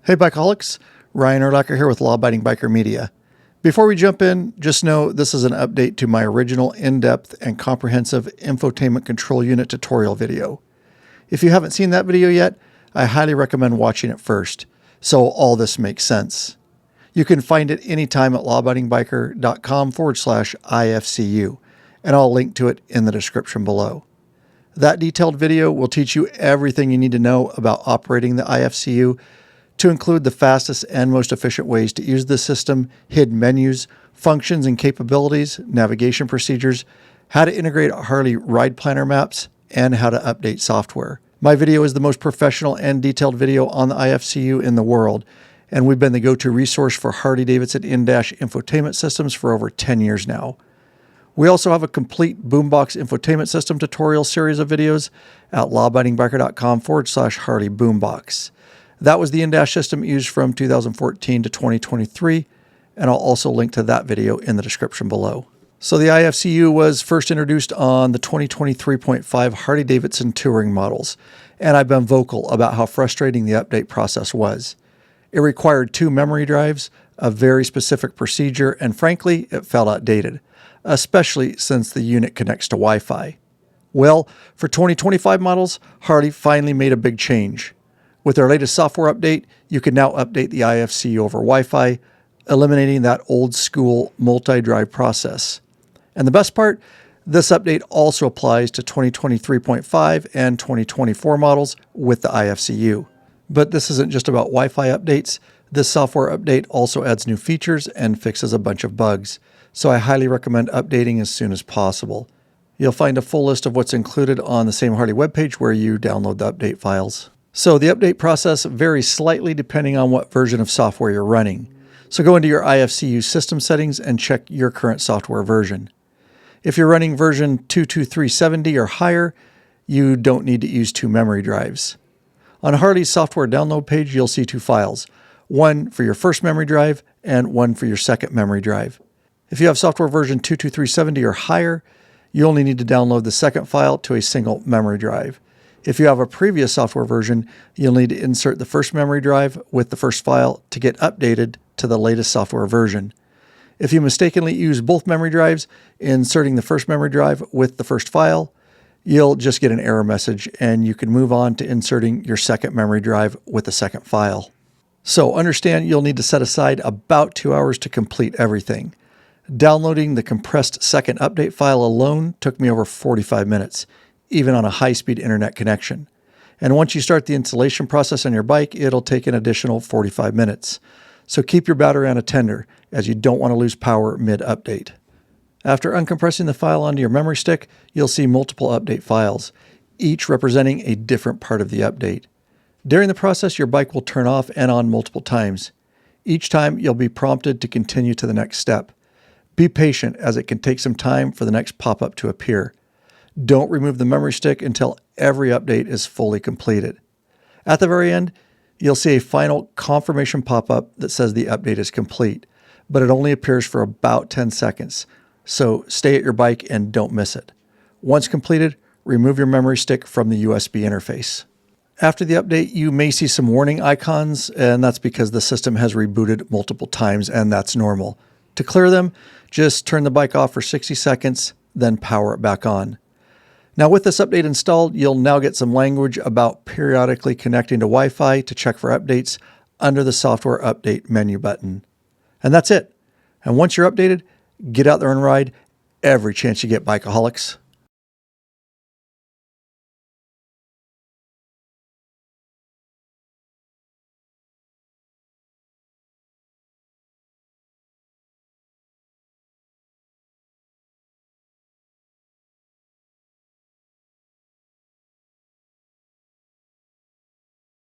Hey Bikeaholics, Ryan Urlacher here with Law Abiding Biker Media. Before we jump in, just know this is an update to my original in-depth and comprehensive infotainment control unit tutorial video. If you haven't seen that video yet, I highly recommend watching it first, so all this makes sense. You can find it anytime at lawabidingbiker.com/IFCU, and I'll link to it in the description below. That detailed video will teach you everything you need to know about operating the IFCU, to include the fastest and most efficient ways to use the system, hidden menus, functions and capabilities, navigation procedures, how to integrate Harley ride planner maps, and how to update software. My video is the most professional and detailed video on the IFCU in the world, and we've been the go-to resource for Harley-Davidson in-dash infotainment systems for over 10 years now. We also have a complete boombox infotainment system tutorial series of videos at lawabidingbiker.com/Harley boombox. That was the in-dash system used from 2014 to 2023, and I'll also link to that video in the description below. So the IFCU was first introduced on the 2023.5 Harley-Davidson touring models, and I've been vocal about how frustrating the update process was. It required 2 memory drives, a very specific procedure, and frankly, it felt outdated, especially since the unit connects to Wi-Fi. Well, for 2025 models, Harley finally made a big change. With their latest software update, you can now update the IFCU over Wi-Fi, eliminating that old school multi-drive process. And the best part, this update also applies to 2023.5 and 2024 models with the IFCU. But this isn't just about Wi-Fi updates. This software update also adds new features and fixes a bunch of bugs. So I highly recommend updating as soon as possible. You'll find a full list of what's included on the same Harley webpage where you download the update files. So the update process varies slightly depending on what version of software you're running. So go into your IFCU system settings and check your current software version. If you're running version 22370 or higher, you don't need to use 2 memory drives. On Harley's software download page, you'll see 2 files, one for your first memory drive and one for your second memory drive. If you have software version 22370 or higher, you only need to download the second file to a single memory drive. If you have a previous software version, you'll need to insert the first memory drive with the first file to get updated to the latest software version. If you mistakenly use both memory drives, inserting the first memory drive with the first file, you'll just get an error message and you can move on to inserting your second memory drive with the second file. So understand you'll need to set aside about 2 hours to complete everything. Downloading the compressed second update file alone took me over 45 minutes. Even on a high-speed internet connection. And once you start the installation process on your bike, it'll take an additional 45 minutes. So keep your battery on a tender, as you don't want to lose power mid-update. After uncompressing the file onto your memory stick, you'll see multiple update files, each representing a different part of the update. During the process, your bike will turn off and on multiple times. Each time, you'll be prompted to continue to the next step. Be patient, as it can take some time for the next pop-up to appear. Don't remove the memory stick until every update is fully completed. At the very end, you'll see a final confirmation pop-up that says the update is complete, but it only appears for about 10 seconds, so stay at your bike and don't miss it. Once completed, remove your memory stick from the USB interface. After the update, you may see some warning icons, and that's because the system has rebooted multiple times, and that's normal. To clear them, just turn the bike off for 60 seconds, then power it back on. Now with this update installed, you'll now get some language about periodically connecting to Wi-Fi to check for updates under the software update menu button. And that's it. And once you're updated, get out there and ride every chance you get, Bikeaholics.